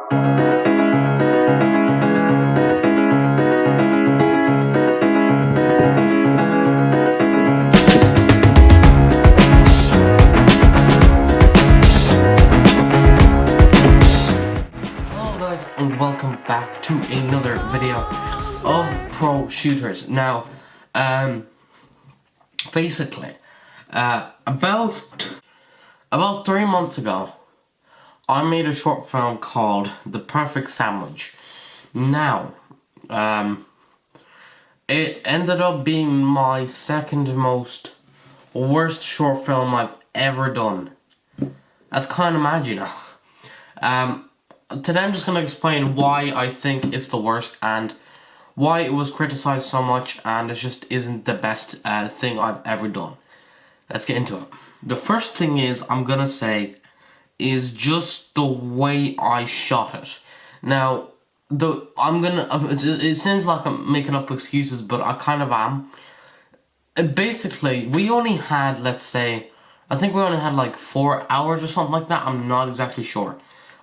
Guys, and welcome back to another video of Pro Shooters. Now, basically, about 3 months ago, I made a short film called The Perfect Sandwich. Now, it ended up being my second most worst short film I've ever done. That's kind of mad, you know. Today I'm just going to explain why I think it's the worst and why it was criticized so much and it just isn't the best thing I've ever done. Let's get into it. The first thing I'm going to say is just the way I shot it. Now, it seems like I'm making up excuses, but I kind of am. Basically, we only had, let's say, I think we only had like 4 hours or something like that. I'm not exactly sure.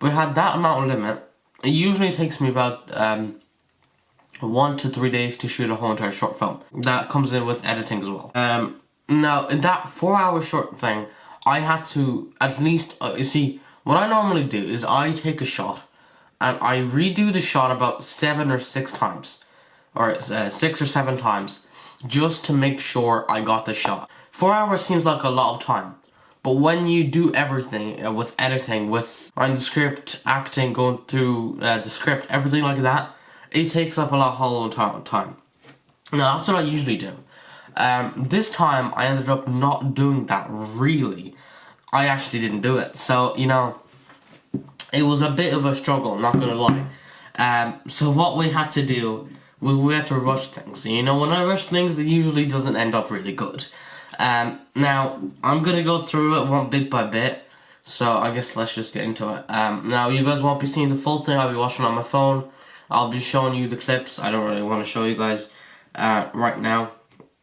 We had that amount of limit. It usually takes me about 1 to 3 days to shoot a whole entire short film. That comes in with editing as well. Now, in that 4 hour short thing, I had to at least, you see, what I normally do is I take a shot and I redo the shot about 7 or 6 times. Or 6 or 7 times. Just to make sure I got the shot. 4 hours seems like a lot of time. But when you do everything with editing, with writing the script, acting, going through the script, everything like that, it takes up a lot of time. Now, that's what I usually do. This time, I ended up not doing that, really. I actually didn't do it. So, you know, it was a bit of a struggle, not gonna lie. So what we had to do was we had to rush things. You know, when I rush things, it usually doesn't end up really good. Now, I'm gonna go through it one bit by bit, so I guess let's just get into it. Now, you guys won't be seeing the full thing, I'll be watching on my phone. I'll be showing you the clips. I don't really want to show you guys right now.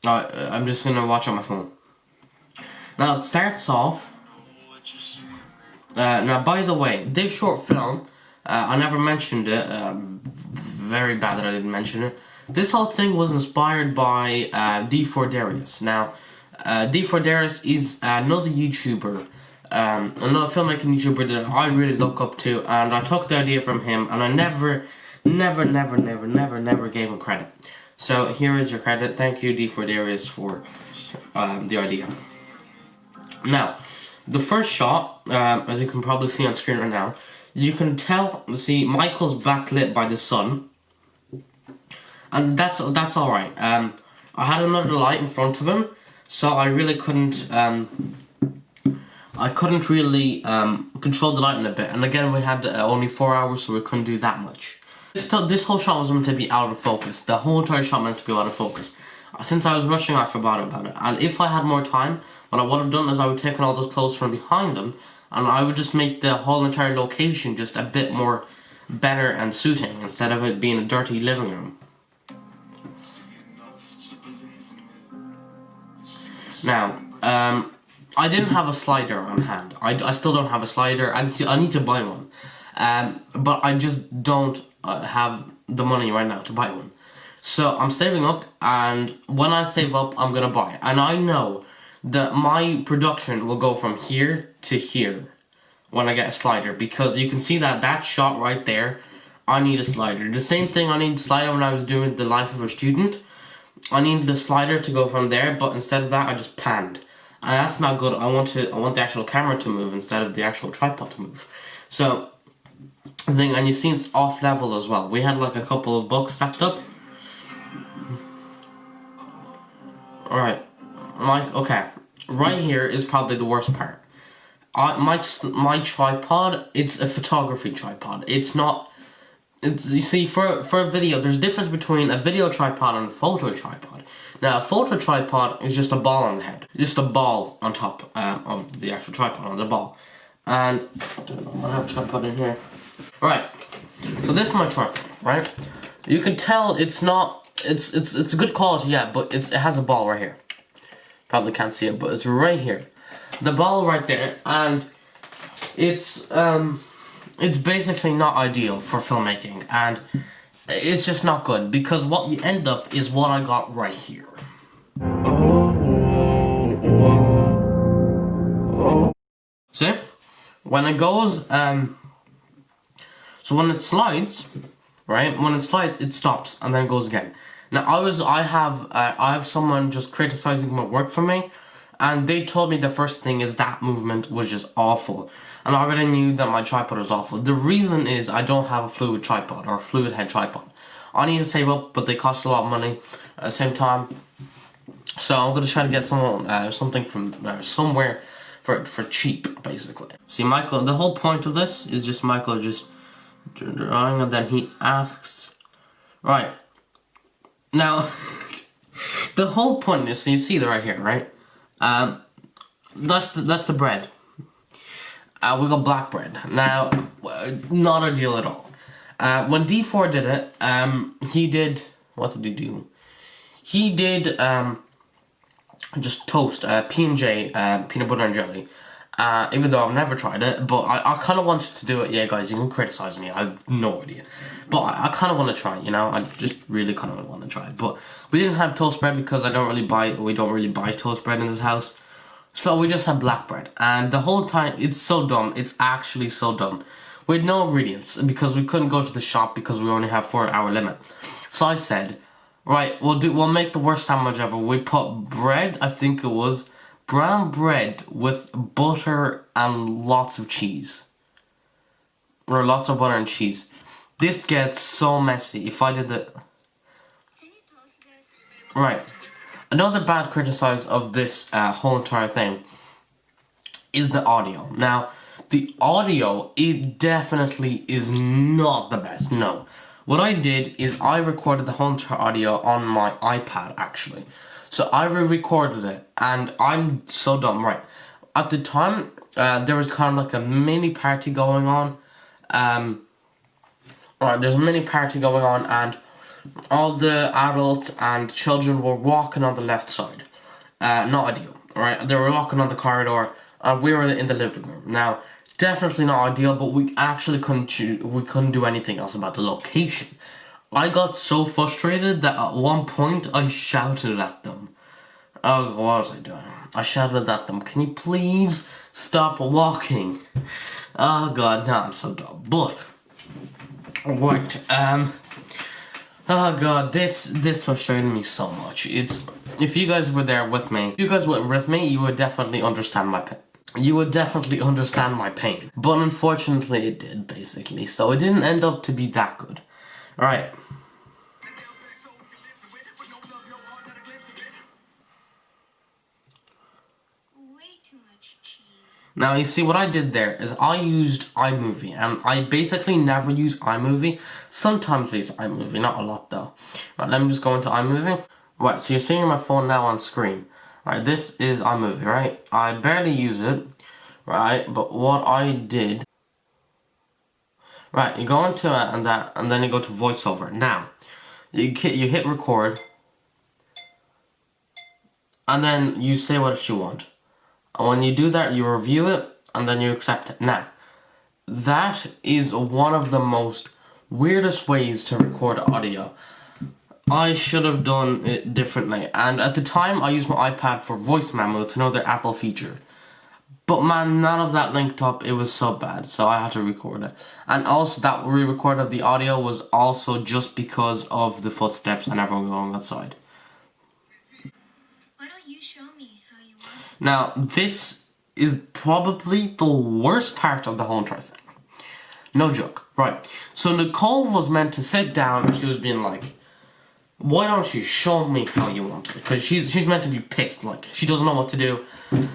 I'm just gonna watch on my phone. Now, it starts off. Now, by the way, this short film, I never mentioned it. Very bad that I didn't mention it. This whole thing was inspired by D4Darius. Now, D4Darius is another YouTuber, another filmmaking YouTuber that I really look up to, and I took the idea from him, and I never gave him credit. So here is your credit. Thank you, D4Darius, for the idea. Now, the first shot, as you can probably see on screen right now, you can see Michael's backlit by the sun, and that's all right. I had another light in front of him, so I really couldn't really control the lighting a bit. And again, we had only 4 hours, so we couldn't do that much. This whole shot was meant to be out of focus. The whole entire shot meant to be out of focus. Since I was rushing, I forgot about it. And if I had more time, what I would have done is I would take all those clothes from behind him, and I would just make the whole entire location just a bit more better and suiting, instead of it being a dirty living room. Now, I didn't have a slider on hand. I still don't have a slider. I need to buy one. But I just don't have the money right now to buy one. So I'm saving up, and when I save up, I'm gonna buy it. And I know that my production will go from here to here when I get a slider, because you can see that shot right there, I need a slider. The same thing I need a slider when I was doing The Life of a Student. I need the slider to go from there, but instead of that, I just panned. And that's not good. I want the actual camera to move instead of the actual tripod to move. So, the thing, and you see it's off level as well. We had like a couple of books stacked up. Alright, okay. Right here is probably the worst part. My tripod, it's a photography tripod. It's not. You see, for a video, there's a difference between a video tripod and a photo tripod. Now, a photo tripod is just a ball on the head. Just a ball on top of the actual tripod, on the ball. And I have a tripod in here. Right, so this is my tripod, right? You can tell it's not, it's a good quality, yeah, but it has a ball right here. Probably can't see it, but it's right here. The ball right there, and it's it's basically not ideal for filmmaking, and it's just not good, because what you end up is what I got right here. See? When it goes, so when it slides, right? When it slides, it stops, and then it goes again. Now, I have someone just criticizing my work for me, and they told me the first thing is that movement was just awful. And I already knew that my tripod was awful. The reason is I don't have a fluid tripod, or a fluid head tripod. I need to save up, but they cost a lot of money at the same time. So I'm going to try to get something from somewhere for cheap, basically. See, Michael, the whole point of this is just Michael just drawing, and then he asks, right, now, the whole point is, so you see that right here, right? That's the bread. We got black bread. Now, not ideal at all. When D4 did it, he did, what did he do? He did, just toast, P&J, peanut butter and jelly. Even though I've never tried it, but I kind of wanted to do it. Yeah, guys, you can criticize me, I have no idea. But I kind of want to try it, you know? I just really kind of want to try it. But we didn't have toast bread because we don't really buy toast bread in this house. So we just had black bread. And the whole time, it's so dumb. It's actually so dumb. We had no ingredients because we couldn't go to the shop because we only have 4-hour limit. So I said, right, we'll make the worst sandwich ever. We put bread, I think it was, brown bread with butter and lots of cheese. Or lots of butter and cheese. This gets so messy. If I did the... Right. Another bad criticize of this whole entire thing is the audio. Now, the audio, it definitely is not the best, no. What I did is I recorded the whole entire audio on my iPad, actually. So I re-recorded it, and I'm so dumb, right. At the time, there was kind of like a mini party going on. There's a mini party going on, and all the adults and children were walking on the left side. Not ideal, right? They were walking on the corridor, and we were in the living room. Now, definitely not ideal, but we actually couldn't do anything else about the location. I got so frustrated that at one point I shouted at them. Oh, what was I doing? I shouted at them, can you please stop walking? Oh god, no, I'm so dumb. But, right, oh god, this frustrated me so much. If you guys were there with me, you would definitely understand my pain. You would definitely understand my pain. But unfortunately it did, basically. So it didn't end up to be that good. Alright. Now, you see, what I did there is I used iMovie, and I basically never use iMovie. Sometimes I use iMovie, not a lot though. Right, let me just go into iMovie. Right, so you're seeing my phone now on screen. Right, this is iMovie, right? I barely use it, right? But what I did... Right, you go into it and then you go to VoiceOver. Now, you hit record, and then you say what you want. And when you do that, you review it, and then you accept it. Now, that is one of the most weirdest ways to record audio. I should have done it differently. And at the time, I used my iPad for voice memo. It's another Apple feature. But man, none of that linked up. It was so bad, so I had to record it. And also, that re-record of the audio was also just because of the footsteps and everyone going outside. Now, this is probably the worst part of the whole entire thing. No joke. Right. So Nicole was meant to sit down, and she was being like, why don't you show me how you want it? Because she's meant to be pissed, like, she doesn't know what to do.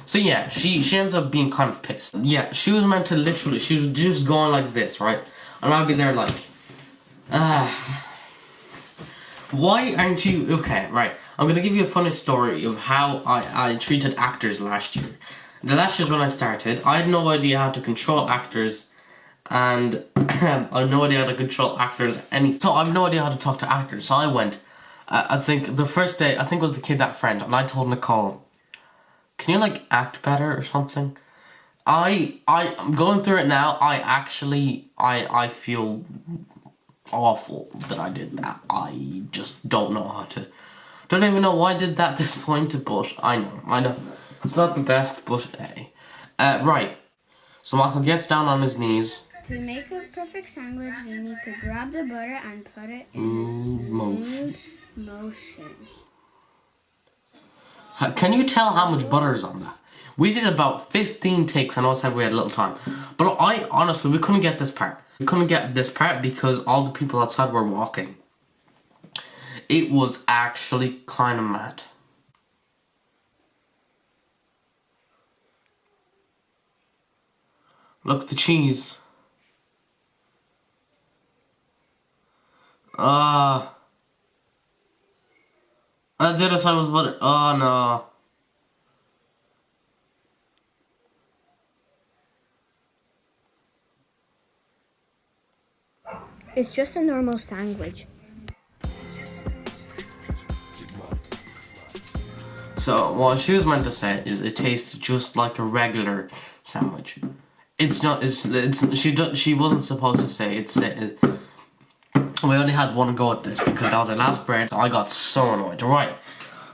So yeah, she ends up being kind of pissed. Yeah, she was meant to literally, she was just going like this, right? And I'd be there like, why aren't you... Okay, right. I'm going to give you a funny story of how I treated actors last year. The last year when I started, I had no idea how to control actors. And I had no idea how to control actors. So I have no idea how to talk to actors. So I went, I think the first day, I think it was the Kid That Friend. And I told Nicole, can you like act better or something? I'm going through it now. I feel awful that I did that. I just don't know how to. Don't even know why I did that at this point, but I know. It's not the best, but hey. Right. So Michael gets down on his knees. To make a perfect sandwich, you need to grab the butter and put it in a smooth motion. Can you tell how much butter is on that? We did about 15 takes. I know I said we had a little time. But honestly, we couldn't get this part. We couldn't get this part because all the people outside were walking. It was actually kind of mad. Look, the cheese. The other side was butter. Oh no. It's just a normal sandwich. So what she was meant to say is it tastes just like a regular sandwich. It's not. She wasn't supposed to say it's. We only had one go at this because that was our last bread. So I got so annoyed. Right,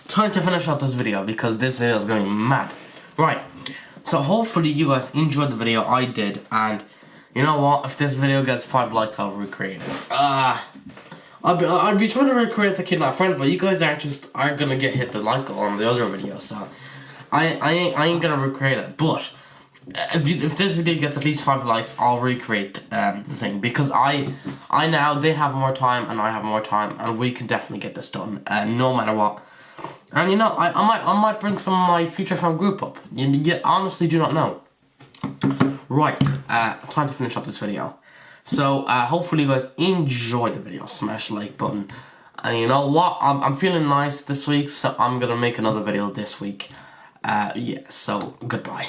time to finish up this video because this video is going mad. Right, so hopefully you guys enjoyed the video. I did, and you know what? If this video gets 5 likes, I'll recreate it. I'll be trying to recreate the Kidnap Friend, but you guys aren't gonna get hit the like on the other video, so I ain't gonna recreate it. But if this video gets at least 5 likes, I'll recreate the thing because I now they have more time and I have more time and we can definitely get this done no matter what. And you know I might bring some of my future fam group up. You honestly do not know. Right, time to finish up this video. So hopefully you guys enjoyed the video. Smash the like button. And you know what? I'm feeling nice this week, so I'm gonna make another video this week. Yeah. So goodbye.